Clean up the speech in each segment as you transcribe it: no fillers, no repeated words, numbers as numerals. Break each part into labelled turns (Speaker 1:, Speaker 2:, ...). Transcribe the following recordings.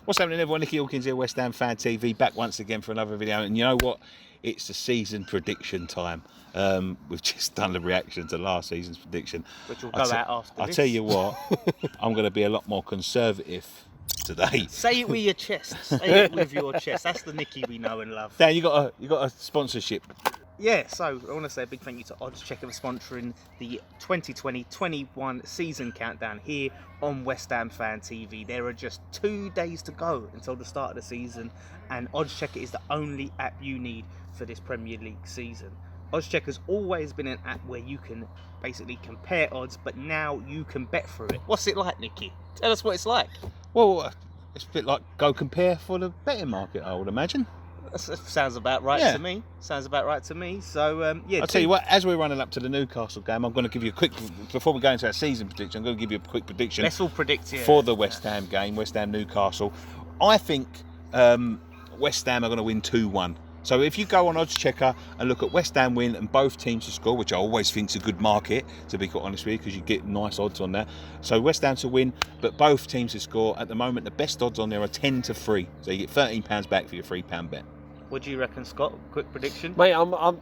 Speaker 1: What's happening, everyone? Nicky Hawkins here, West Ham Fan TV, back once again for another video. And you know what? It's the season prediction time. We've just done the reaction to last season's prediction,
Speaker 2: which will go out after this.
Speaker 1: I'll tell you what, I'm going to be a lot more conservative today.
Speaker 2: Say it with your chest. Say it with your chest. That's the Nicky we know and love.
Speaker 1: Dan, you got a sponsorship.
Speaker 2: Yeah, so I want to say a big thank you to Oddschecker for sponsoring the 2020-21 season countdown here on West Ham Fan TV. There are just 2 days to go until the start of the season, and Oddschecker is the only app you need for this Premier League season. Oddschecker's always been an app where you can basically compare odds, but now you can bet through it. What's it like, Nicky? Tell us what it's like.
Speaker 1: Well, it's a bit like Go Compare for the betting market, I would imagine.
Speaker 2: That sounds about right to me. Sounds about right to me. So, yeah.
Speaker 1: I'll tell you what, as we're running up to the Newcastle game, I'm going to give you a quick, before we go into our season prediction, I'm going to give you a quick prediction.
Speaker 2: Let's all predict,
Speaker 1: for the West Ham game, West Ham Newcastle. I think West Ham are going to win 2-1. So if you go on Oddschecker and look at West Ham win and both teams to score, which I always think is a good market, to be quite honest with you, because you get nice odds on that. So West Ham to win, but both teams to score. At the moment, the best odds on there are 10-3. So you get £13 back for your £3 bet.
Speaker 2: What do you reckon, Scott? Quick prediction?
Speaker 3: Mate, I'm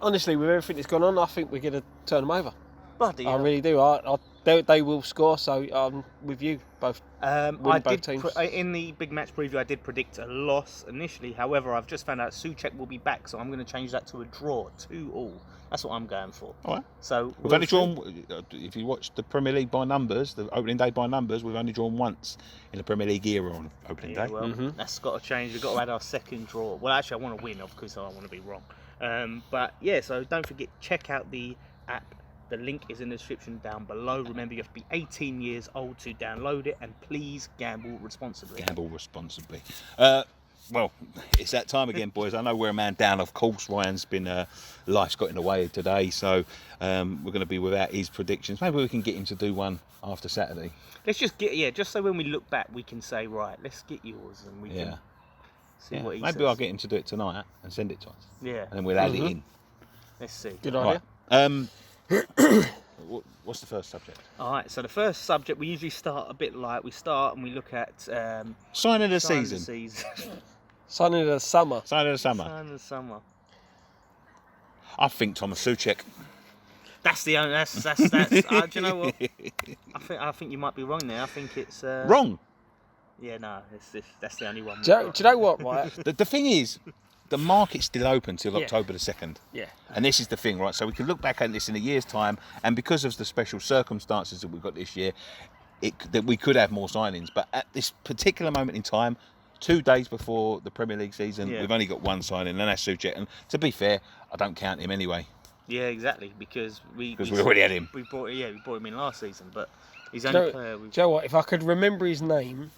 Speaker 3: honestly, with everything that's gone on, I think we're going to turn them over.
Speaker 2: Bloody hell.
Speaker 3: I really do. They will score, so I'm with you both.
Speaker 2: Both
Speaker 3: teams.
Speaker 2: In the big match preview, I did predict a loss initially. However, I've just found out Souček will be back, so I'm going to change that to a draw, 2-2. That's what I'm going for.
Speaker 1: All right.
Speaker 2: So
Speaker 1: we've only drawn. If you watch the Premier League by numbers, the opening day by numbers, we've only drawn once in the Premier League era on opening day.
Speaker 2: Well, that's got to change. We've got to add our second draw. Well, actually, I want to win, of course. I don't want to be wrong. But yeah, so don't forget, check out the app. The link is in the description down below. Remember, you have to be 18 years old to download it, and please gamble responsibly.
Speaker 1: Gamble responsibly. Well, it's that time again, boys. I know we're a man down. Of course, Ryan's been life's got in the way today, so we're going to be without his predictions. Maybe we can get him to do one after Saturday.
Speaker 2: Let's just get just so when we look back, we can say, right, let's get yours, and we can see what he says.
Speaker 1: Maybe I'll get him to do it tonight and send it to us.
Speaker 2: Yeah,
Speaker 1: and then we'll add it in.
Speaker 2: Let's see.
Speaker 3: Good idea.
Speaker 1: Right. What's the first subject?
Speaker 2: All right, so the first subject, we usually start a bit light. We start and we look at
Speaker 1: sign of the season.
Speaker 3: Sign of the summer.
Speaker 1: Sign of the summer.
Speaker 2: Sign of the summer.
Speaker 1: I think Thomas Souček.
Speaker 2: That's the only. That's. Do you know what? I think you might be wrong there. I think it's
Speaker 1: wrong.
Speaker 2: Yeah, no, that's the only one.
Speaker 3: Do you know what? Right.
Speaker 1: The thing is, the market's still open till October the 2nd.
Speaker 3: Yeah.
Speaker 1: And this is the thing, right? So we can look back at this in a year's time, and because of the special circumstances that we've got this year, that we could have more signings. But at this particular moment in time, 2 days before the Premier League season, we've only got one signing, and that's Souček. And to be fair, I don't count him anyway.
Speaker 2: Yeah, exactly, because we
Speaker 1: already had him.
Speaker 2: We brought him in last season, but he's only player.
Speaker 3: Do you know what? If I could remember his name,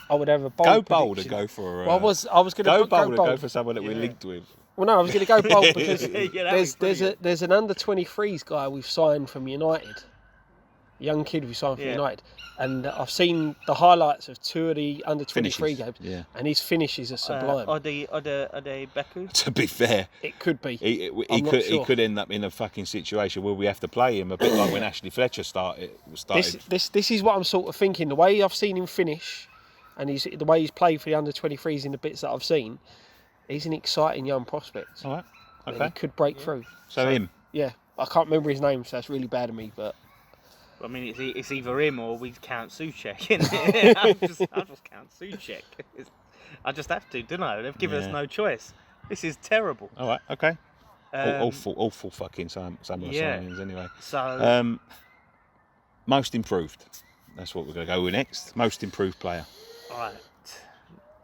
Speaker 3: I would have a bold
Speaker 1: Go bold
Speaker 3: prediction.
Speaker 1: and go for.
Speaker 3: Well, I was going to
Speaker 1: go bold and go for someone that we're linked with.
Speaker 3: Well, no, I was going to go bold because there's an under 23s guy we've signed from United, a young kid we signed from United, and I've seen the highlights of 2 of the under 23 games, and his finishes are sublime.
Speaker 2: Are they Beku?
Speaker 1: To be fair,
Speaker 3: it could be.
Speaker 1: He could end up in a fucking situation where we have to play him a bit like when Ashley Fletcher started.
Speaker 3: This is what I'm sort of thinking. The way I've seen him finish, and the way he's played for the under 23s in the bits that I've seen, he's an exciting young prospect.
Speaker 1: All right, okay.
Speaker 3: He could break through.
Speaker 1: So him.
Speaker 3: Yeah, I can't remember his name, so that's really bad of me. But
Speaker 2: I mean, it's either him or we count Souček. I'll just count Souček. I just have to, don't I? They've given us no choice. This is terrible.
Speaker 1: All right, okay. Awful fucking summer signings anyway.
Speaker 2: So
Speaker 1: most improved. That's what we're going to go with next. Most improved player.
Speaker 2: All right.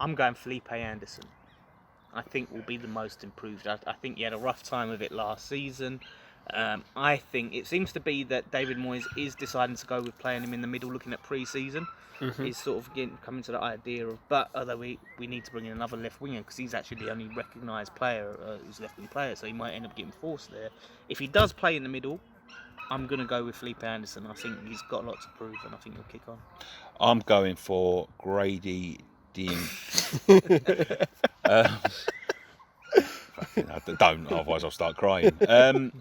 Speaker 2: I'm going Felipe Anderson. I think will be the most improved. I think he had a rough time of it last season. I think it seems to be that David Moyes is deciding to go with playing him in the middle, looking at pre-season. He's sort of coming to the idea of, but although we need to bring in another left winger because he's actually the only recognised player who's left wing player, so he might end up getting forced there. If he does play in the middle, I'm going to go with Felipe Anderson. I think he's got a lot to prove, and I think he'll kick on.
Speaker 1: I'm going for Grady Dean. Don't, otherwise I'll start crying.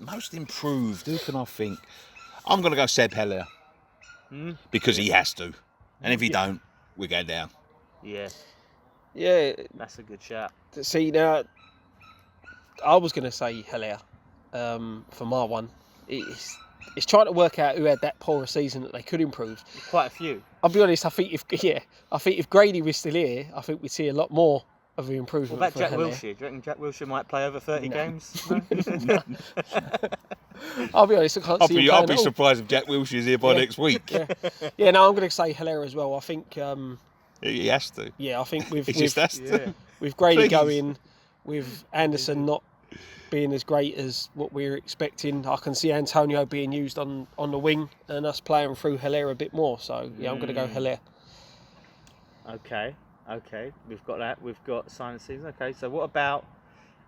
Speaker 1: Most improved, who can I think? I'm going to go Seb Hellier because he has to, and if he don't, we go down.
Speaker 2: Yeah, that's a good shout.
Speaker 3: See, now, I was going to say Hilaire for my one. It's trying to work out who had that poorer season that they could improve.
Speaker 2: Quite a few.
Speaker 3: I'll be honest. I think if Grady was still here, I think we'd see a lot more of an improvement.
Speaker 2: What about
Speaker 3: for
Speaker 2: Jack
Speaker 3: Hilaire.
Speaker 2: Wilshere? Do you reckon Jack Wilshere might play over 30 games? No?
Speaker 3: I'll be honest. I can't see him
Speaker 1: I'll
Speaker 3: playing
Speaker 1: be
Speaker 3: at all.
Speaker 1: surprised if Jack Wilshere's here by next week.
Speaker 3: Yeah. No, I'm going to say Hilaire as well. I think.
Speaker 1: He has to.
Speaker 3: Yeah, I think with
Speaker 1: He just has to.
Speaker 3: with Grady
Speaker 1: Please.
Speaker 3: going, with Anderson not being as great as what we were expecting, I can see Antonio being used on the wing and us playing through Hilaire a bit more. So yeah, I'm going to go Hilaire.
Speaker 2: Okay, we've got that. We've got sign of season. Okay, so what about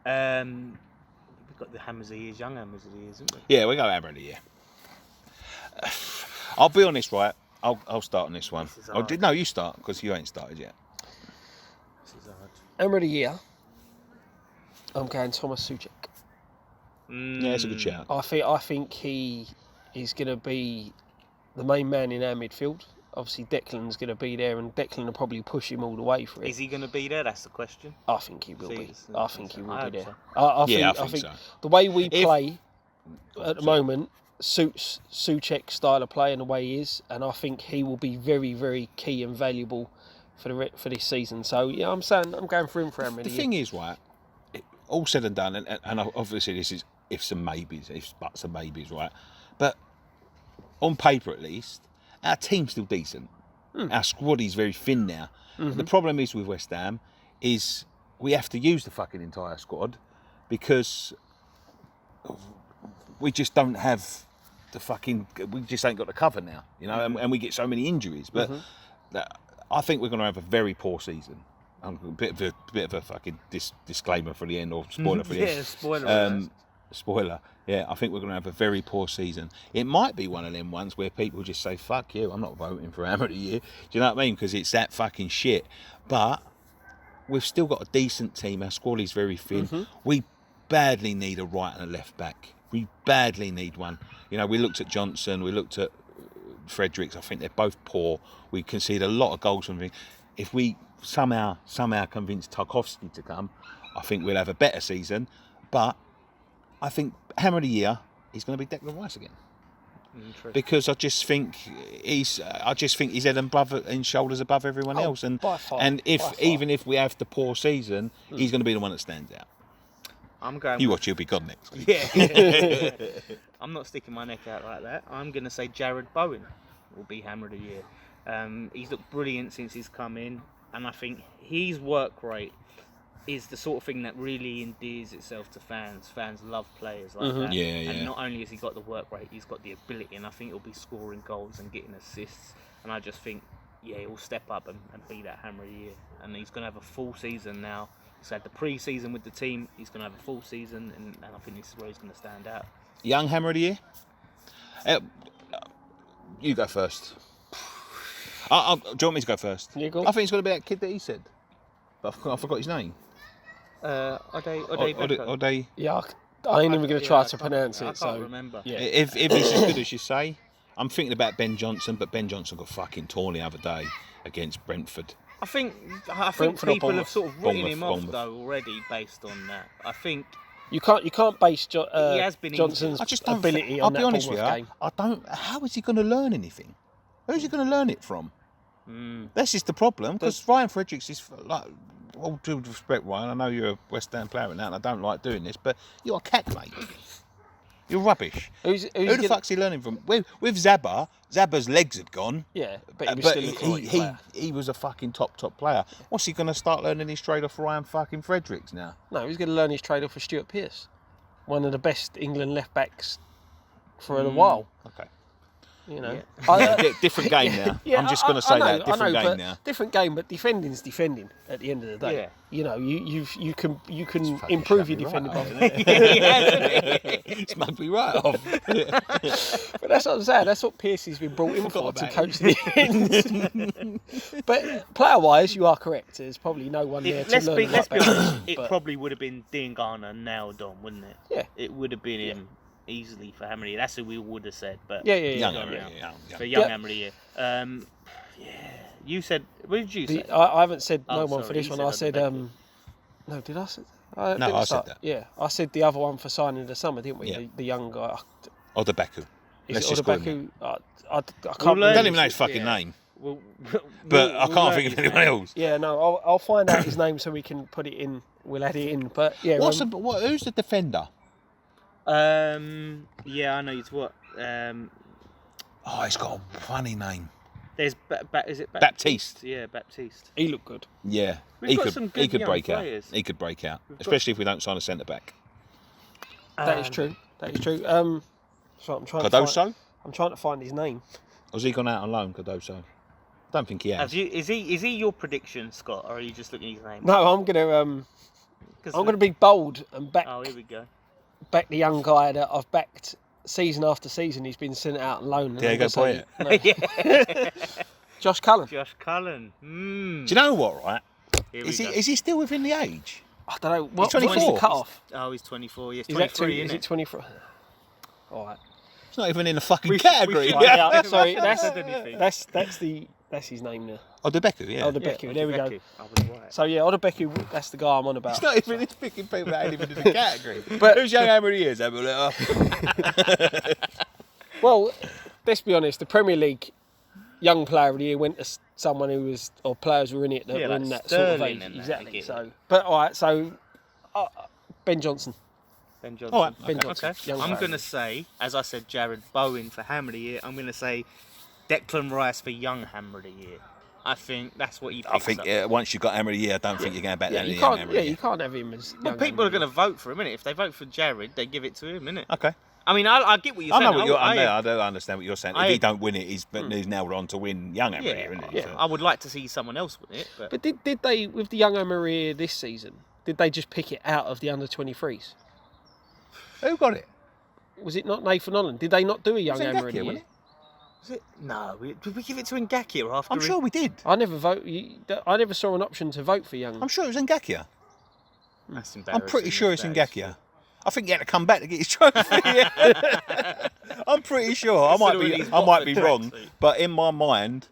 Speaker 2: we've got the Hammers of the Years, young Hammers of the Years, isn't we?
Speaker 1: Yeah, we go Hammer of the Year. I'll be honest, right? I'll start on this one.
Speaker 2: This is hard.
Speaker 1: No, you start because you ain't started yet.
Speaker 2: This is hard.
Speaker 3: Hammer of the Year. I'm going Thomas Souček.
Speaker 1: Yeah, it's a good shout.
Speaker 3: I think he is going to be the main man in our midfield. Obviously, Declan's going to be there, and Declan will probably push him all the way for it.
Speaker 2: Is he going to be there? That's the question.
Speaker 3: I think he will be. I think he will be there.
Speaker 2: So.
Speaker 3: I think
Speaker 1: so.
Speaker 3: the way we play at the moment suits Souček's style of play and the way he is, and I think he will be very, very key and valuable for this season. So yeah, I'm going for him for Hammer of the
Speaker 1: The
Speaker 3: Year.
Speaker 1: thing is, right? All said and done, and obviously this is ifs and maybes, ifs, buts and maybes, right? But on paper, at least, our team's still decent. Our squad is very thin now. The problem is with West Ham is we have to use the fucking entire squad because we just don't have we just ain't got the cover now, and we get so many injuries. But I think we're going to have a very poor season. A bit of a fucking disclaimer for the end, or spoiler for the end.
Speaker 2: Yeah, spoiler.
Speaker 1: Spoiler. Yeah, I think we're going to have a very poor season. It might be one of them ones where people just say, fuck you, I'm not voting for Hammer of the Year. Do you know what I mean? Because it's that fucking shit. But we've still got a decent team. Our squad is very thin. We badly need a right and a left back. We badly need one. We looked at Johnson, we looked at Fredericks. I think they're both poor. We concede a lot of goals from them. If we somehow convince Tarkowski to come, I think we'll have a better season. But I think Hammer of the Year is going to be Declan Rice again, because I just think he's head and shoulders above everyone else, and
Speaker 3: by far,
Speaker 1: even if we have the poor season, he's going to be the one that stands out.
Speaker 2: I'm going.
Speaker 1: You'll be God next week.
Speaker 2: Yeah. I'm not sticking my neck out like that. I'm going to say Jared Bowen will be Hammer of the Year. He's looked brilliant since he's come in, and I think his work rate is the sort of thing that really endears itself to fans. Fans love players like that.
Speaker 1: Yeah.
Speaker 2: And not only has he got the work rate, he's got the ability, and I think he'll be scoring goals and getting assists. And I just think, he'll step up and be that Hammer of the Year. And he's going to have a full season now. He's had the pre-season with the team. He's going to have a full season, and I think this is where he's going to stand out.
Speaker 1: Young Hammer of the Year? You go first. Do you want me to go first?
Speaker 3: You go.
Speaker 1: I think it's going to be that kid that he said. But I forgot his name.
Speaker 2: Ode.
Speaker 3: Yeah, I ain't even going to try to pronounce it.
Speaker 2: I can't remember.
Speaker 3: Yeah.
Speaker 1: If it's as good as you say, I'm thinking about Ben Johnson, but Ben Johnson got fucking torn the other day against Brentford.
Speaker 2: I think
Speaker 3: Brentford or
Speaker 2: people have sort of written him off
Speaker 1: Bournemouth.
Speaker 2: though already based on that. I think
Speaker 3: You can't base
Speaker 2: he has been
Speaker 3: Johnson's
Speaker 1: I just don't
Speaker 3: ability
Speaker 1: I'll
Speaker 3: on
Speaker 1: be
Speaker 3: that
Speaker 1: honest with
Speaker 3: Bournemouth
Speaker 1: you.
Speaker 3: game.
Speaker 1: I don't. How is he going to learn anything? Who's he going to learn it from? This is the problem, because Ryan Fredericks is like. All due respect, Ryan, I know you're a West Ham player and that, and I don't like doing this, but you're a cack, mate. You're rubbish. Who the fuck's he learning from? With Zaba's legs had gone.
Speaker 3: Yeah, but he was still a quality player.
Speaker 1: He was a fucking top player. What's he going to start learning his trade off Ryan fucking Fredericks now?
Speaker 3: No, he's going to learn his trade off for Stuart Pearce, one of the best England left backs for a while.
Speaker 1: Okay. Different game now.
Speaker 3: Yeah,
Speaker 1: I'm just going to say that different game
Speaker 3: but
Speaker 1: now.
Speaker 3: Different game, but defending's defending at the end of the day.
Speaker 2: Yeah.
Speaker 3: You can improve your defending.
Speaker 1: It's mugged me right off.
Speaker 3: But that's what I'm saying. That's what Pearce has been brought in for, to coach the defence. But player-wise, you are correct. There's probably no one there to learn.
Speaker 2: Let's be honest. It probably would have been Dean Garner nailed on, wouldn't it?
Speaker 3: Yeah.
Speaker 2: It would have been him easily for Hammer of the Year. That's who we would have said. But
Speaker 3: Yeah.
Speaker 1: Young
Speaker 2: Young
Speaker 1: Hammer of the Year.
Speaker 2: for young Hammer of the Year. You said. What did you say?
Speaker 3: I haven't said no
Speaker 2: Oh,
Speaker 3: one for
Speaker 2: sorry,
Speaker 3: this
Speaker 2: you
Speaker 3: one.
Speaker 2: said
Speaker 3: I said
Speaker 2: Odebeku.
Speaker 3: no. Did I say?
Speaker 1: No, I said that.
Speaker 3: Yeah, I said the other one for signing of the summer, didn't we?
Speaker 1: Yeah.
Speaker 3: The young guy.
Speaker 1: Odebeku.
Speaker 3: Is
Speaker 1: Let's
Speaker 3: it
Speaker 1: just call him
Speaker 3: Odebeku? I
Speaker 2: We'll
Speaker 3: can't
Speaker 2: learn
Speaker 1: I don't
Speaker 3: remember.
Speaker 1: even know his fucking
Speaker 2: Yeah.
Speaker 1: name,
Speaker 2: We'll,
Speaker 1: but I can't
Speaker 2: learn
Speaker 1: think of
Speaker 2: his
Speaker 1: anyone
Speaker 2: name.
Speaker 1: else.
Speaker 3: Yeah, no, I'll find out his name so we can put it in. We'll add it in. But yeah,
Speaker 1: Who's the defender?
Speaker 2: Yeah, I know it's what.
Speaker 1: Oh, he's got a funny name.
Speaker 2: There's is it
Speaker 1: Baptiste.
Speaker 2: Yeah, Baptiste.
Speaker 3: he looked good.
Speaker 1: Yeah,
Speaker 2: We've
Speaker 1: he
Speaker 2: got
Speaker 1: could.
Speaker 2: some
Speaker 1: He
Speaker 2: good
Speaker 1: could
Speaker 2: young
Speaker 1: break out.
Speaker 2: players.
Speaker 1: He could break out,
Speaker 2: got-
Speaker 1: especially if we don't sign a centre back.
Speaker 3: That is true. That is true. So I'm trying.
Speaker 1: Cardoso?
Speaker 3: I'm trying to find his name.
Speaker 1: Or has he gone out on loan, Cardoso? Don't think he has.
Speaker 2: Have you? Is he your prediction, Scott, or are you just looking at his name?
Speaker 3: No, I'm gonna be bold and back
Speaker 2: Oh, here we go.
Speaker 3: the young guy that I've backed season after season. He's been sent out on loan. and
Speaker 1: There you
Speaker 3: I'm
Speaker 1: go,
Speaker 3: gonna
Speaker 1: boy.
Speaker 3: say, no. Josh Cullen.
Speaker 2: Josh Cullen.
Speaker 1: Do you know what? Right?
Speaker 2: Here we
Speaker 1: Is he?
Speaker 2: go.
Speaker 1: Is he still within the age?
Speaker 3: I don't know. What's
Speaker 1: 24.
Speaker 3: the cut off?
Speaker 2: Oh, he's 24. Yes,
Speaker 3: Is that
Speaker 2: 23.
Speaker 3: is
Speaker 2: isn't
Speaker 3: it 24? All right.
Speaker 1: He's not even in the fucking
Speaker 2: We
Speaker 1: category.
Speaker 2: should-
Speaker 3: Right, yeah,
Speaker 2: We
Speaker 3: sorry,
Speaker 2: shouldn't have said anything.
Speaker 3: that's his name now.
Speaker 1: Odebeku, yeah.
Speaker 3: Odebeku. There we go.
Speaker 2: Odebeku. I was right.
Speaker 3: So yeah, Odebeku. That's the guy I'm on about.
Speaker 1: He's not even picking people that ain't even in the category.
Speaker 3: But-
Speaker 1: Who's young Hammer he is? Have a look.
Speaker 3: Well, let's be honest. The Premier League Young Player of the Year went to someone who was, or players were in it that
Speaker 2: Yeah,
Speaker 3: were in
Speaker 2: like
Speaker 3: that sort of
Speaker 2: Sterling
Speaker 3: age.
Speaker 2: and that,
Speaker 3: Exactly.
Speaker 2: you get
Speaker 3: So, but all right. So, Ben Johnson.
Speaker 2: Ben Johnson.
Speaker 1: All right,
Speaker 3: Ben Johnson.
Speaker 2: Okay.
Speaker 3: Young
Speaker 2: I'm
Speaker 3: player.
Speaker 2: going to say, as I said, Jared Bowen for Hammer of the Year. I'm going to say Declan Rice for Young Hammer of the Year. I think that's what he picks
Speaker 1: I think
Speaker 2: up.
Speaker 1: once you've got Hammer of the Year, I don't think you're going back
Speaker 3: Yeah,
Speaker 1: down to
Speaker 3: you
Speaker 1: the young
Speaker 3: can't.
Speaker 1: Hammer
Speaker 3: Yeah,
Speaker 1: of the
Speaker 3: you
Speaker 1: Year.
Speaker 3: can't have him as.
Speaker 2: Well,
Speaker 3: young
Speaker 2: people are
Speaker 3: Hammer.
Speaker 2: going to vote for him, innit? If they vote for Jared, they give it to him, innit?
Speaker 1: Okay.
Speaker 2: I mean, I get what you're
Speaker 1: I
Speaker 2: saying.
Speaker 1: know what you're. I do understand what you're saying. If
Speaker 2: I-
Speaker 1: he don't win it, he's now on to win young Hammer of the Year, isn't
Speaker 2: yeah.
Speaker 1: it?
Speaker 2: I would like to see someone else win it, but
Speaker 3: But did they, with the Young Maria this season, did they just pick it out of the under 23s?
Speaker 1: Who got it?
Speaker 3: Was it not Nathan Holland? Did they not do a Young
Speaker 1: It was
Speaker 3: Hammer of the
Speaker 1: Ngakia,
Speaker 3: Year?
Speaker 1: wasn't it?
Speaker 2: was it? No, did we give it to Ngakia after?
Speaker 1: I'm sure we did.
Speaker 3: I never saw an option to vote for Young.
Speaker 1: I'm sure it was Ngakia.
Speaker 2: That's
Speaker 1: I'm
Speaker 2: embarrassing.
Speaker 1: pretty sure it's
Speaker 2: that is.
Speaker 1: Ngakia. I think he had to come back to get his trophy. I'm pretty sure. I might be.
Speaker 2: His
Speaker 1: I might be
Speaker 2: Watford
Speaker 1: wrong,
Speaker 2: tracksuit.
Speaker 1: but in my mind,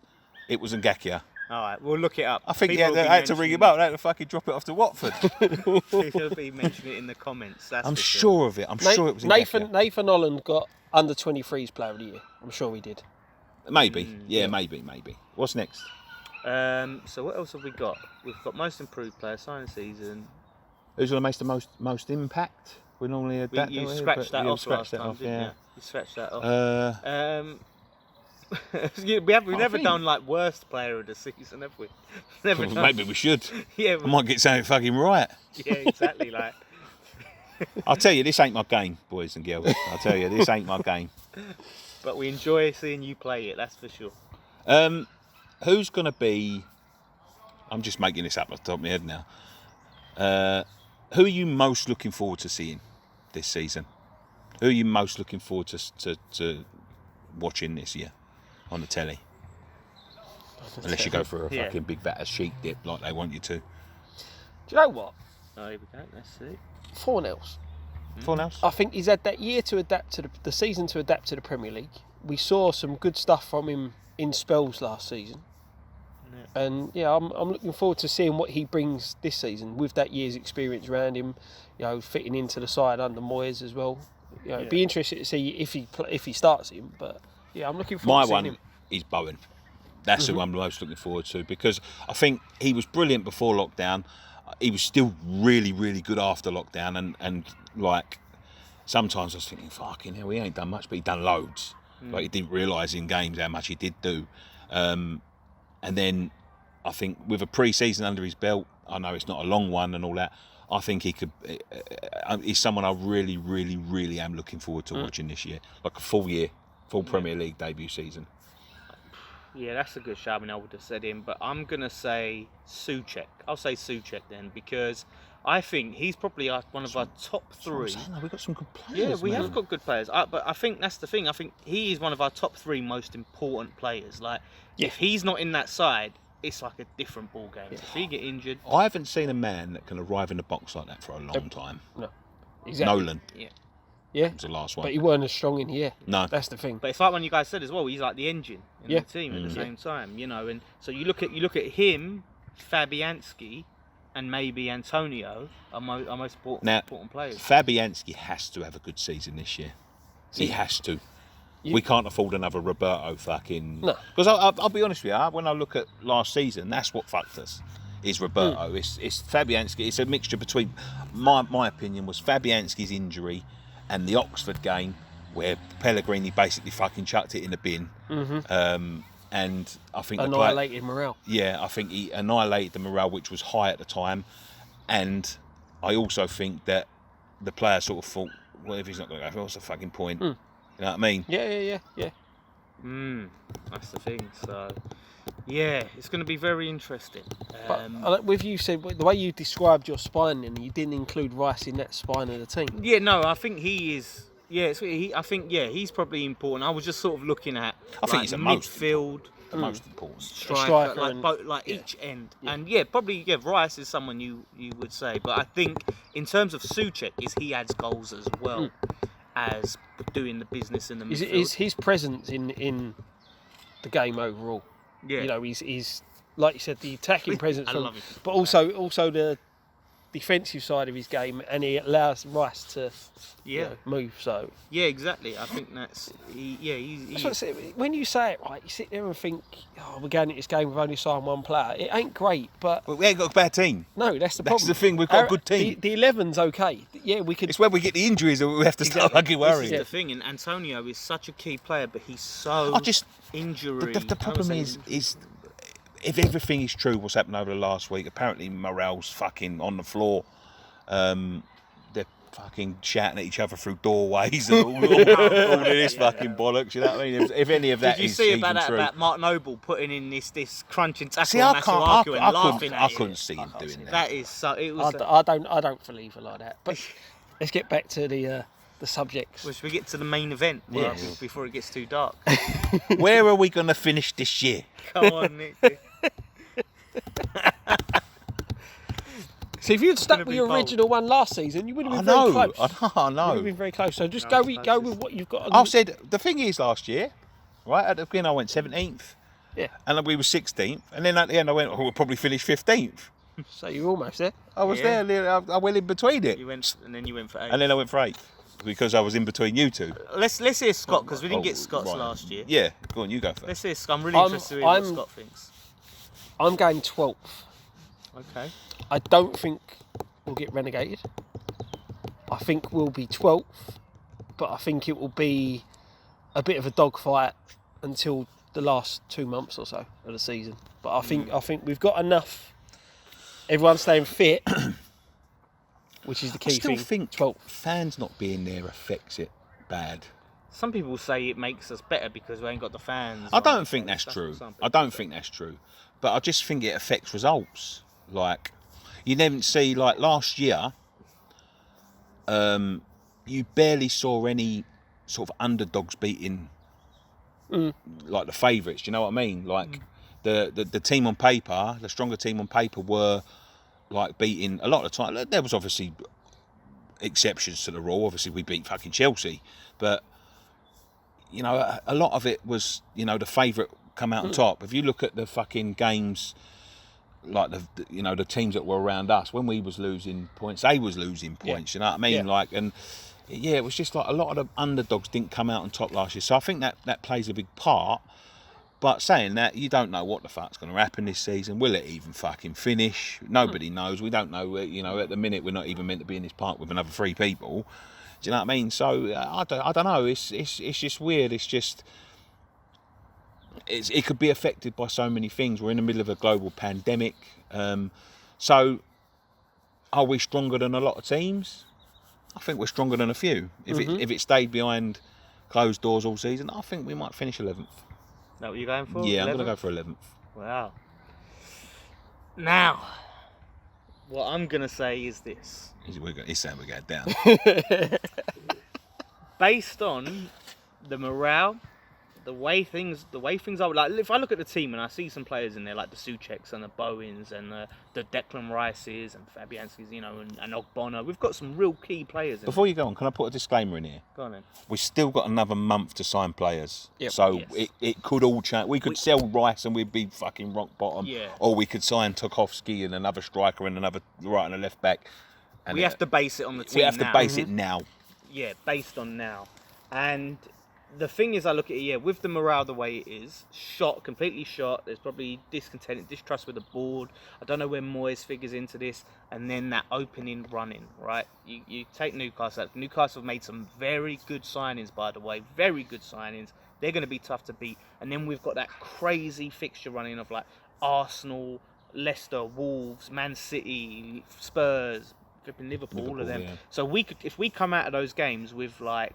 Speaker 1: it was Ngakia.
Speaker 2: All right, we'll look it up.
Speaker 1: I think
Speaker 2: People
Speaker 1: they
Speaker 2: will be
Speaker 1: had to ring him up. They had to fucking drop it off to Watford.
Speaker 2: People will be mentioning it in the comments. That's
Speaker 1: I'm
Speaker 2: for
Speaker 1: sure of it. I'm sure it was Ngakia.
Speaker 3: Nathan Holland got under 23s Player of the Year. I'm sure he did.
Speaker 1: Maybe. Yeah, maybe. What's next?
Speaker 2: So what else have we got? We've got most improved player, signing season.
Speaker 1: Who's going to make the most impact? We normally adapt.
Speaker 2: You
Speaker 1: don't we?
Speaker 2: scratched
Speaker 1: But
Speaker 2: that
Speaker 1: you
Speaker 2: off
Speaker 1: scratched
Speaker 2: last
Speaker 1: that
Speaker 2: time,
Speaker 1: off,
Speaker 2: didn't
Speaker 1: yeah.
Speaker 2: you? You scratched that off. We've never
Speaker 1: think.
Speaker 2: done like worst player of the season, have we? Never done.
Speaker 1: Maybe we should.
Speaker 2: Yeah,
Speaker 1: I might get something fucking right.
Speaker 2: yeah, exactly. Like,
Speaker 1: I'll tell you, this ain't my game, boys and girls. I'll tell you, this ain't my game.
Speaker 2: but we enjoy seeing you play it. That's for sure.
Speaker 1: Who's going to be... I'm just making this up off the top of my head now. Who are you most looking forward to seeing this season? Who are you most looking forward to watching this year on the telly? Unless you go for a
Speaker 2: Yeah.
Speaker 1: fucking big vat of sheep dip like they want you to.
Speaker 3: Do you know what?
Speaker 2: Oh, here we go. Let's see.
Speaker 3: Fornells.
Speaker 1: Fornells?
Speaker 3: I think he's had that year to adapt to the season to adapt to the Premier League. We saw some good stuff from him in spells last season.
Speaker 2: Yeah.
Speaker 3: And yeah, I'm looking forward to seeing what he brings this season with that year's experience around him. You know, fitting into the side under Moyes as well. You know, it'd be interesting to see if he starts him. But yeah, I'm looking forward
Speaker 1: My
Speaker 3: to seeing
Speaker 1: one
Speaker 3: him.
Speaker 1: is Bowen. That's who I'm most looking forward to because I think he was brilliant before lockdown. He was still really, really good after lockdown. And like, sometimes I was thinking, fucking hell, he ain't done much, but he done loads. Like, he didn't realise in games how much he did do. And then I think with a pre-season under his belt, I know it's not a long one and all that, I think he could. He's someone I really, really, really am looking forward to watching this year. Like a full Premier League debut season.
Speaker 2: Yeah, that's a good shout. I mean, I would have said him, but I'm going to say Souček. I'll say Souček then, because I think he's probably one of our top three.
Speaker 1: We've got some good players.
Speaker 2: Yeah, we
Speaker 1: man.
Speaker 2: have got good players. But I think that's the thing. I think he is one of our top three most important players. Like, if he's not in that side, it's like a different ball game. If he get injured,
Speaker 1: I haven't seen a man that can arrive in the box like that for a long time.
Speaker 3: No, exactly.
Speaker 1: Nolan.
Speaker 2: yeah.
Speaker 3: Yeah.
Speaker 1: It was the last one.
Speaker 3: But he weren't as strong in here.
Speaker 1: No.
Speaker 3: That's the thing.
Speaker 2: But it's like when you guys said as well, he's like the engine in the team at the same time, you know. And so you look at him, Fabianski, and maybe Antonio are most important players.
Speaker 1: Fabianski has to have a good season this year. He has to. We can't afford another Roberto fucking...
Speaker 3: No.
Speaker 1: Because I'll be honest with you, when I look at last season, that's what fucked us, is Roberto. It's Fabianski. It's a mixture between... My opinion was Fabianski's injury and the Oxford game, where Pellegrini basically fucking chucked it in the bin. And I think...
Speaker 3: Annihilated morale.
Speaker 1: Yeah, I think he annihilated the morale, which was high at the time. And I also think that the player sort of thought, well, if he's not going to go, what's the fucking point? You know what I mean?
Speaker 3: Yeah.
Speaker 2: That's the thing. So, yeah, it's going to be very interesting.
Speaker 3: But with you said the way you described your spine, and you didn't include Rice in that spine of the team.
Speaker 2: Yeah, no, I think he is. Yeah, I think he's probably important. I was just sort of looking at.
Speaker 1: I think he's the
Speaker 2: midfield,
Speaker 1: the most important
Speaker 2: striker, each end, and probably Rice is someone you would say, but I think in terms of Souček, he adds goals as well. As doing the business in the midfield.
Speaker 3: Is his presence in the game overall? Yeah, you know, he's like you said, the attacking presence, but also the defensive side of his game, and he allows Rice to move. So
Speaker 2: exactly. I think that's
Speaker 3: that's what I said. When you say it, right, you sit there and think, oh, we're going at this game with only signed one player. It ain't great, but
Speaker 1: we ain't got a bad team.
Speaker 3: No, that's the problem.
Speaker 1: That's the thing. We've got a good team.
Speaker 3: The 11's okay. Yeah, we could.
Speaker 1: It's when we get the injuries that we have to start fucking worrying.
Speaker 2: This is the thing, and Antonio is such a key player, but he's so injury.
Speaker 1: The problem is if everything is true, what's happened over the last week, apparently morale's fucking on the floor. They're fucking shouting at each other through doorways and all of this fucking bollocks. You know what I mean? If any of that is even true.
Speaker 2: Did you see about Mark Noble putting in this crunching tackle and Masuaku and laughing at it?
Speaker 1: I couldn't see him doing that.
Speaker 2: That is so. It was.
Speaker 3: I don't believe it like that. But let's get back to the subjects.
Speaker 2: Well, should we get to the main event before it gets too dark?
Speaker 1: Where are we going to finish this year?
Speaker 2: Come on, Nick.
Speaker 3: So if you'd stuck with your original one last season, you would have been very close.
Speaker 1: I know.
Speaker 3: You would have been very close. So just go with what you've got.
Speaker 1: I said, the thing is last year, right, at the beginning I went 17th.
Speaker 3: Yeah.
Speaker 1: And then we were 16th. And then at the end I went, we'll probably finish 15th.
Speaker 3: So you were almost there.
Speaker 1: I was there. I went in between it.
Speaker 2: You went for 8th.
Speaker 1: And then I went for 8th. Because I was in between you two.
Speaker 2: Let's hear Scott, because we didn't get Scott's last year.
Speaker 1: Yeah, go on, you go first.
Speaker 2: Let's hear Scott. I'm really interested in what Scott thinks.
Speaker 3: I'm going 12th.
Speaker 2: Okay.
Speaker 3: I don't think we'll get relegated. I think we'll be 12th, but I think it will be a bit of a dogfight until the last 2 months or so of the season. But I think we've got enough. Everyone's staying fit, which is the key thing.
Speaker 1: I still think
Speaker 3: 12th.
Speaker 1: fans not being there affects it bad.
Speaker 2: Some people say it makes us better because we ain't got the fans.
Speaker 1: I don't think that's true. I don't think that's true. But I just think it affects results. Like, you never see, like last year, you barely saw any sort of underdogs beating like the favourites. Do you know what I mean? Like the team on paper, the stronger team on paper were like beating a lot of the time. There was obviously exceptions to the rule. Obviously, we beat fucking Chelsea, but you know, a lot of it was, you know, the favourite come out on top. If you look at the fucking games, like the teams that were around us, when we was losing points, they was losing points. You know what I mean?
Speaker 3: Yeah.
Speaker 1: Like, and it was just like a lot of the underdogs didn't come out on top last year. So I think that plays a big part. But saying that, you don't know what the fuck's going to happen this season. Will it even fucking finish? Nobody knows. We don't know. You know, at the minute we're not even meant to be in this park with another 3 people. Do you know what I mean? So I don't know. It's just weird. It's just it could be affected by so many things. We're in the middle of a global pandemic. So are we stronger than a lot of teams? I think we're stronger than a few. If it stayed behind closed doors all season, I think we might finish 11th.
Speaker 2: Is that what you're going for?
Speaker 1: Yeah,
Speaker 2: 11th?
Speaker 1: I'm going to go for 11th.
Speaker 2: Wow. Now, what I'm going to say is this.
Speaker 1: He's saying we're going down.
Speaker 2: Based on the morale, the way things are, like if I look at the team and I see some players in there like the Součeks and the Bowens and the Declan Rices and Fabianskis, and Ogbonna, we've got some real key players.
Speaker 1: Before you go on, can I put a disclaimer in here?
Speaker 2: Go on then.
Speaker 1: We've still got another month to sign players,
Speaker 3: Yep.
Speaker 1: so
Speaker 2: Yes.
Speaker 1: it could all change. We could sell Rice and we'd be fucking rock bottom, or we could sign Tarkowski and another striker and another right and a left back. And
Speaker 2: We have to base it on the team.
Speaker 1: We have
Speaker 2: now.
Speaker 1: to base it now.
Speaker 2: Yeah, based on now. And the thing is, I look at it, with the morale the way it is, completely shot. There's probably discontent, distrust with the board. I don't know where Moyes figures into this. And then that opening running, right? You take Newcastle. Newcastle have made some very good signings, by the way. Very good signings. They're going to be tough to beat. And then we've got that crazy fixture running of like Arsenal, Leicester, Wolves, Man City, Spurs, Liverpool, all of them.
Speaker 1: Yeah.
Speaker 2: So if we come out of those games with like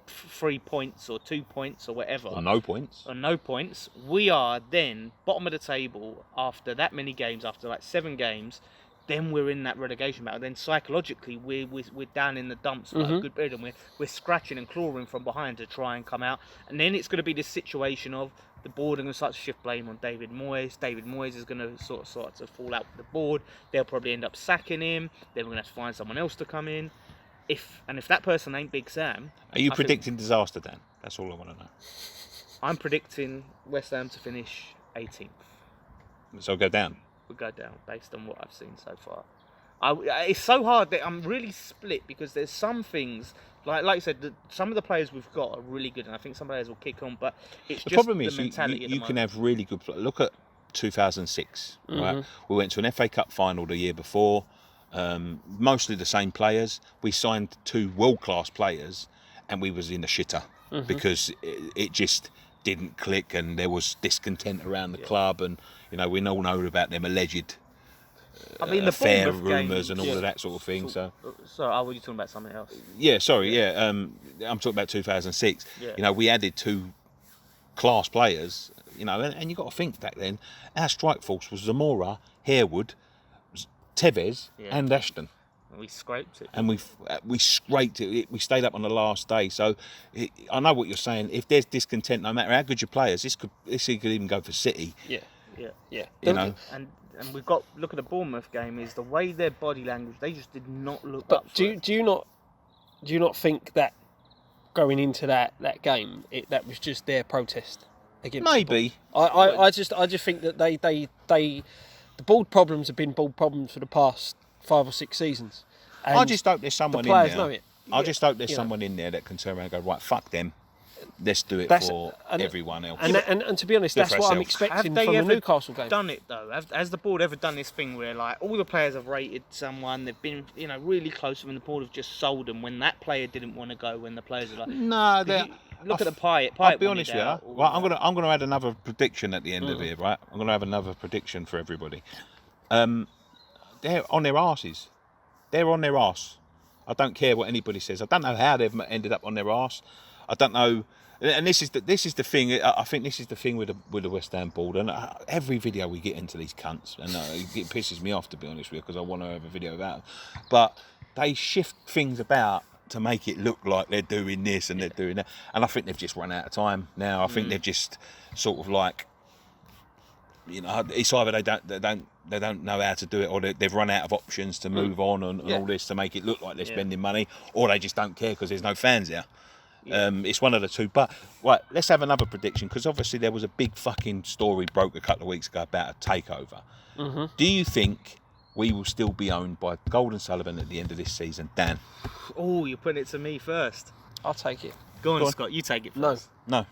Speaker 2: 3 points or 2 points or whatever,
Speaker 1: Or no points.
Speaker 2: we are then bottom of the table after that many games, after like 7 games. Then we're in that relegation battle. Then psychologically, we're down in the dumps for a good period, and we're scratching and clawing from behind to try and come out. And then it's going to be this situation of the board are going to start to shift blame on David Moyes. David Moyes is going to sort of fall out with the board. They'll probably end up sacking him. Then we're going to have to find someone else to come in. If that person ain't Big Sam,
Speaker 1: Are you predicting disaster, Dan? That's all I want to know.
Speaker 2: I'm predicting West Ham to finish 18th.
Speaker 1: So go down.
Speaker 2: Would go down based on what I've seen so far. It's so hard that I'm really split because there's some things like I said, some of the players we've got are really good, and I think some players will kick on. But it's
Speaker 1: The
Speaker 2: just
Speaker 1: problem
Speaker 2: the
Speaker 1: is
Speaker 2: mentality.
Speaker 1: you can have really good. Look at 2006. Right, we went to an FA Cup final the year before. Mostly the same players. We signed 2 world-class players, and we was in the shitter because it just didn't click, and there was discontent around the club, and we all know about them alleged
Speaker 2: the
Speaker 1: affair
Speaker 2: Bournemouth game,
Speaker 1: rumours and all of that sort of thing. So
Speaker 2: were you talking about something else?
Speaker 1: yeah, sorry, yeah. I'm talking about 2006.
Speaker 2: Yeah.
Speaker 1: We added 2 class players, and you got to think back then our strike force was Zamora, Harewood, Tevez, and Ashton.
Speaker 2: We scraped it.
Speaker 1: And we scraped it. We stayed up on the last day. So I know what you're saying. If there's discontent, no matter how good your players, this could even go for City.
Speaker 3: Yeah.
Speaker 2: And we've got look at the Bournemouth game. Is the way their body language? They just did not look
Speaker 3: But
Speaker 2: up.
Speaker 3: do you not think that going into that game, that was just their protest against?
Speaker 1: Maybe.
Speaker 3: I just think that the board problems have been board problems for the past 5 or 6 seasons. And
Speaker 1: I just hope there's someone
Speaker 3: the players
Speaker 1: in there.
Speaker 3: know it.
Speaker 1: I just hope there's someone in there that can turn around and go, right, fuck them. Let's do it for everyone else.
Speaker 3: And to be honest,
Speaker 1: Do it
Speaker 3: that's
Speaker 1: for
Speaker 3: what I'm
Speaker 1: ourselves.
Speaker 3: expecting
Speaker 2: Have they
Speaker 3: from the
Speaker 2: ever
Speaker 3: Newcastle game.
Speaker 2: done it though? Has the board ever done this thing where like all the players have rated someone, they've been really close, and the board have just sold them when that player didn't want to go? When the players are like,
Speaker 1: No,
Speaker 2: look at the Pyatt.
Speaker 1: I'll be honest with you. Right, I'm gonna add another prediction at the end of it. Right, I'm gonna have another prediction for everybody. They're on their arses. They're on their arse. I don't care what anybody says. I don't know how they've ended up on their arse. I don't know. And this is the thing. I think this is the thing with the West Ham board. And every video we get into these cunts, and it pisses me off, to be honest with you, because I want to have a video about them. But they shift things about to make it look like they're doing this and they're doing that. And I think they've just run out of time now. I think they've just sort of like, it's either they don't know how to do it, or they've run out of options to move on and all this to make it look like they're spending money, or they just don't care because there's no fans there. It's one of the two. But right, let's have another prediction, because obviously there was a big fucking story broke a couple of weeks ago about a takeover. Do you think we will still be owned by Golden Sullivan at the end of this season, Dan?
Speaker 2: Oh, you're putting it to me first.
Speaker 3: I'll take it.
Speaker 2: Go on, Scott. You take it first.
Speaker 3: No.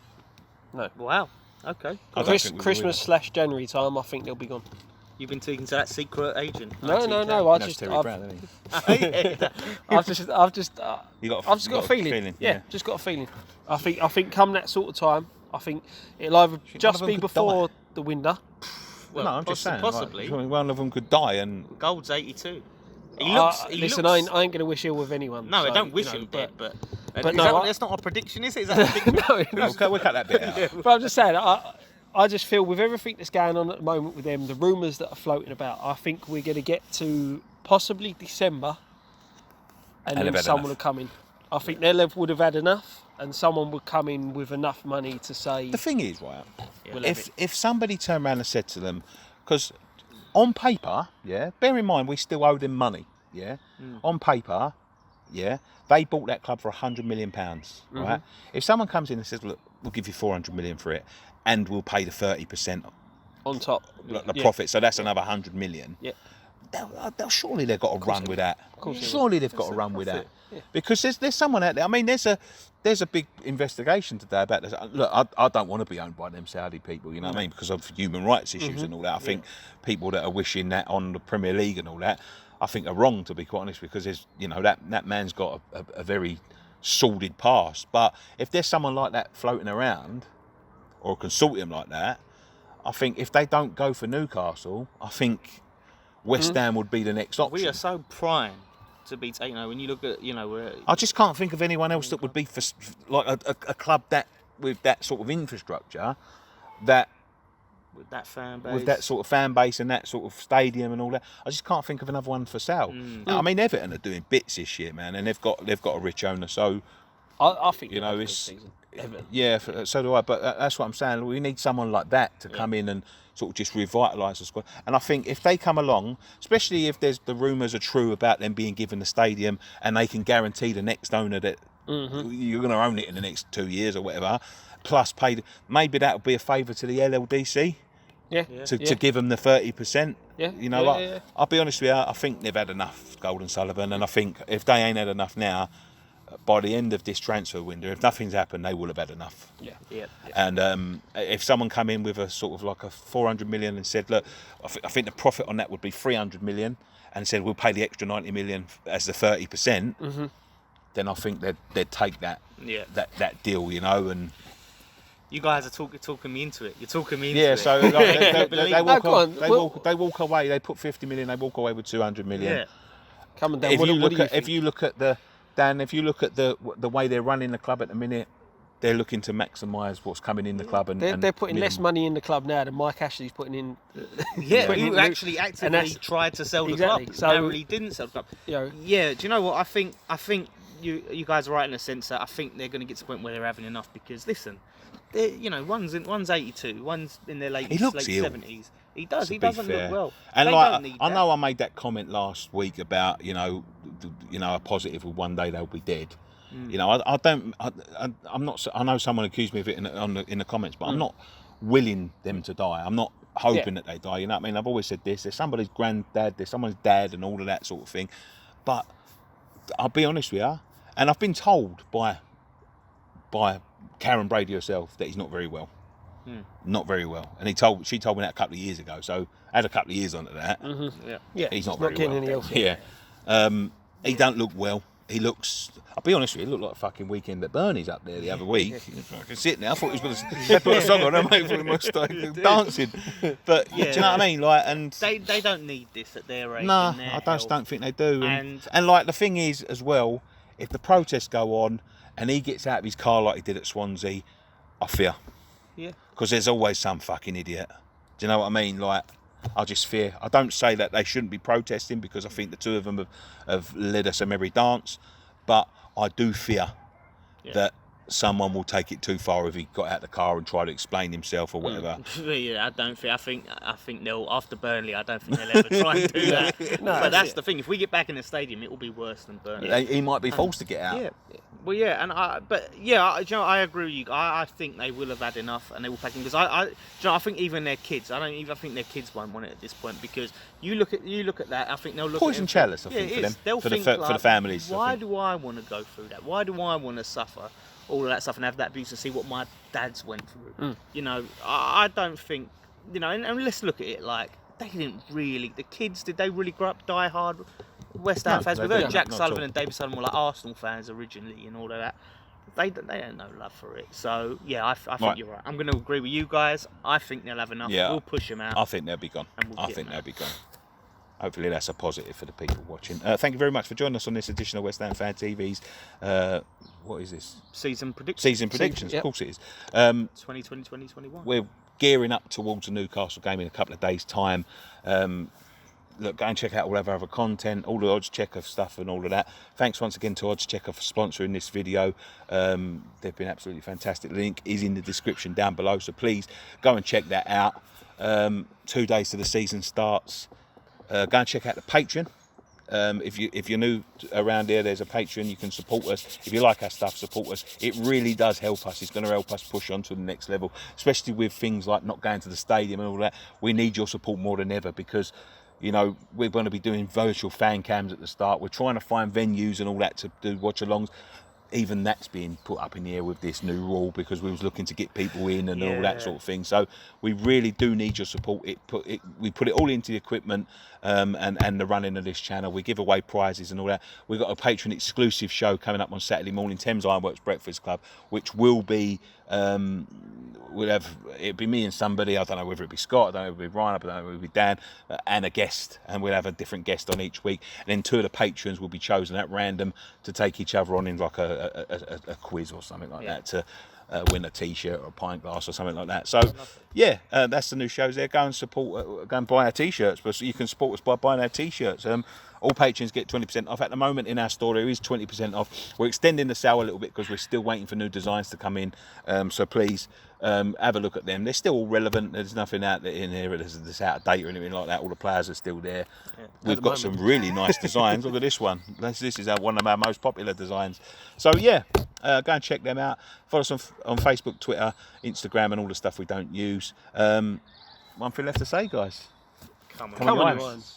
Speaker 2: Wow. Okay.
Speaker 3: Christmas/January time, I think they'll be gone.
Speaker 2: You've been talking to that secret agent.
Speaker 3: No.
Speaker 1: That's Terry Brown, isn't he?
Speaker 3: I've just got a feeling.
Speaker 1: Yeah.
Speaker 3: Just got a feeling. I think come that sort of time, I think it'll either just be before the winter.
Speaker 2: Well,
Speaker 1: no, I'm just saying.
Speaker 2: Possibly.
Speaker 1: Like, one of them could die, and
Speaker 2: Gold's 82.
Speaker 3: Listen, I ain't going to wish ill with anyone.
Speaker 2: No,
Speaker 3: so,
Speaker 2: I don't wish him dead, but
Speaker 3: no,
Speaker 2: that's not a prediction, is it? Is that a prediction?
Speaker 3: no.
Speaker 1: we'll cut that bit out.
Speaker 3: But I'm just saying, I just feel with everything that's going on at the moment with them, the rumours that are floating about, I think we're going to get to possibly December, and then someone will come in. I think their level would have had enough, and someone would come in with enough money to say.
Speaker 1: The thing is, right,
Speaker 2: We'll
Speaker 1: if somebody turned around and said to them, because on paper, yeah, bear in mind we still owe them money, yeah, on paper, yeah, they bought that club for £100 million, right? If someone comes in and says, look, we'll give you 400 million for it, and we'll pay the 30%
Speaker 3: on top,
Speaker 1: the profit, so that's another 100 million.
Speaker 3: Yeah.
Speaker 1: They'll surely they've got to run with that. Surely they've got to run with that.
Speaker 3: Yeah.
Speaker 1: Because there's someone out there. I mean, there's a big investigation today about this. Look, I don't want to be owned by them Saudi people, you know what I mean? Because of human rights issues and all that. I think people that are wishing that on the Premier League and all that, I think are wrong, to be quite honest, because there's, you know, that man's got a very sordid past. But if there's someone like that floating around, or a consortium like that, I think if they don't go for Newcastle, I think West Ham would be the next option.
Speaker 2: We are so prime to be, you know, when you look at, you know,
Speaker 1: I just can't think of anyone else that would be for like a club that with that sort of infrastructure, that
Speaker 2: with that fan base,
Speaker 1: with that sort of fan base and that sort of stadium and all that. I just can't think of another one for sale. I mean, Everton are doing bits this year, man, and they've got a rich owner. So
Speaker 3: I think
Speaker 1: you know, it's
Speaker 3: season. Everton.
Speaker 1: Yeah, so do I. But that's what I'm saying. We need someone like that to come in and sort of just revitalise the squad. And I think if they come along, especially if the rumours are true about them being given the stadium, and they can guarantee the next owner that you're going to own it in the next 2 years or whatever, plus paid, maybe that would be a favour to the LLDC. To give them the 30%.
Speaker 3: Yeah.
Speaker 1: You know, I'll be honest with you, I think they've had enough, Golden Sullivan, and I think if they ain't had enough now, by the end of this transfer window, if nothing's happened, they will have had enough.
Speaker 2: Yeah.
Speaker 1: And if someone come in with a sort of like a 400 million and said, look, I think the profit on that would be 300 million, and said we'll pay the extra 90 million as the 30%, then I think they'd take that deal, you know. And
Speaker 2: you guys are talking me into it. You're talking me into
Speaker 1: yeah,
Speaker 2: it.
Speaker 1: so like, they walk away. They put 50 million. They walk away with 200 million.
Speaker 2: Yeah.
Speaker 3: Coming down.
Speaker 1: If you look at the way they're running the club at the minute, they're looking to maximise what's coming in the club, and
Speaker 3: they're putting less money in the club now than Mike Ashley's putting in.
Speaker 2: Who actually actively tried to sell the club.
Speaker 3: So
Speaker 2: apparently didn't sell the club.
Speaker 3: You know,
Speaker 2: yeah, do you know what? I think you guys are right in the sense that I think they're going to get to the point where they're having enough, because listen, you know, one's 82, one's in their late 70s. He does. He doesn't look well.
Speaker 1: And
Speaker 2: they
Speaker 1: like,
Speaker 2: don't need
Speaker 1: I
Speaker 2: that.
Speaker 1: know I made that comment last week about you know a positive with one day they'll be dead. You know, I'm not. I know someone accused me of it in the comments, but I'm not willing them to die. I'm not hoping that they die. You know what I mean? I've always said this: there's somebody's granddad, there's someone's dad, and all of that sort of thing. But I'll be honest with you, and I've been told by Karen Brady herself that he's not very well. Not very well, and she told me that a couple of years ago. So I had a couple of years onto that. He's not very
Speaker 3: getting
Speaker 1: well.
Speaker 3: any health.
Speaker 1: He don't look well. He looks. I'll be honest with you. He looked like a fucking Weekend at Bernie's up there the other week. I can sit there. I thought he was going to put a song on. And mate, must start dancing. But do you know what I mean? Like, and
Speaker 2: they don't need this at their age.
Speaker 1: No, I just don't think they do. And like the thing is as well, if the protests go on and he gets out of his car like he did at Swansea, I fear.
Speaker 2: Yeah.
Speaker 1: Because there's always some fucking idiot. Do you know what I mean? Like, I just fear. I don't say that they shouldn't be protesting, because I think the two of them have led us a merry dance. But I do fear that someone will take it too far if he got out of the car and tried to explain himself or whatever.
Speaker 2: Yeah, I don't think. I think they'll, after Burnley, I don't think they'll ever try and do that. But that's the thing. If we get back in the stadium, it will be worse than Burnley.
Speaker 1: He might be forced to get out.
Speaker 2: Yeah. Well, yeah, you know, I agree with you. I think they will have had enough, and they will pack in, because I think even their kids. I don't even think their kids won't want it at this point, because you look at that. I think they'll look
Speaker 1: Poison
Speaker 2: at
Speaker 1: chalice, I think, for them,
Speaker 2: they'll
Speaker 1: for
Speaker 2: think
Speaker 1: the families.
Speaker 2: Why do I want to go through that? Why do I want to suffer all of that stuff and have that abuse to see what my dads went through? You know, I don't think, you know, and let's look at it like, they didn't really, the kids, did they really grow up die hard West Ham fans? We've heard Jack Sullivan and David Sullivan were like Arsenal fans originally and all of that. They don't know love for it. So yeah, I think you're right. I'm going to agree with you guys. I think they'll have enough. We'll push them out.
Speaker 1: I think they'll be gone. They'll be gone. Hopefully that's a positive for the people watching. Thank you very much for joining us on this edition of West Ham Fan TV's. What is this?
Speaker 2: Season predictions.
Speaker 1: Season predictions. Of course it is.
Speaker 2: 2020, 2021.
Speaker 1: We're gearing up towards the Newcastle game in a couple of days' time. look, go and check out all of our other content, all the Odds Checker stuff and all of that. Thanks once again to Odds Checker for sponsoring this video. They've been absolutely fantastic. The link is in the description down below, so please go and check that out. 2 days to the season starts. Go and check out the Patreon. If you're new around here, there's a Patreon. You can support us. If you like our stuff, support us. It really does help us. It's going to help us push on to the next level, especially with things like not going to the stadium and all that. We need your support more than ever, because you know, we're going to be doing virtual fan cams at the start. We're trying to find venues and all that to do watch-alongs. Even that's being put up in the air with this new rule, because we was looking to get people in and all that sort of thing. So we really do need your support. We put it all into the equipment and the running of this channel. We give away prizes and all that. We've got a Patreon exclusive show coming up on Saturday morning, Thames Ironworks Breakfast Club, which will be it'll be me and somebody. I don't know whether it be Scott, I don't know if it'll be Ryan, I don't know whether it'll be Dan, and a guest, and we'll have a different guest on each week. And then 2 of the patrons will be chosen at random to take each other on in like a quiz or something like that, to win a t-shirt or a pint glass or something like that. So yeah, that's the new shows there. Go and support, go and buy our t-shirts, but you can support us by buying our t-shirts. All patrons get 20% off. At the moment in our store there is 20% off. We're extending the sale a little bit because we're still waiting for new designs to come in, so please have a look at them. They're still all relevant. There's nothing out there in here that's out of date or anything like that. All the players are still there. We've got some really nice designs. Look at this one. This is one of our most popular designs. So yeah, go and check them out. Follow us on Facebook, Twitter, Instagram, and all the stuff we don't use. One thing left to say, guys.
Speaker 2: Come on.
Speaker 3: Come on, you Lions.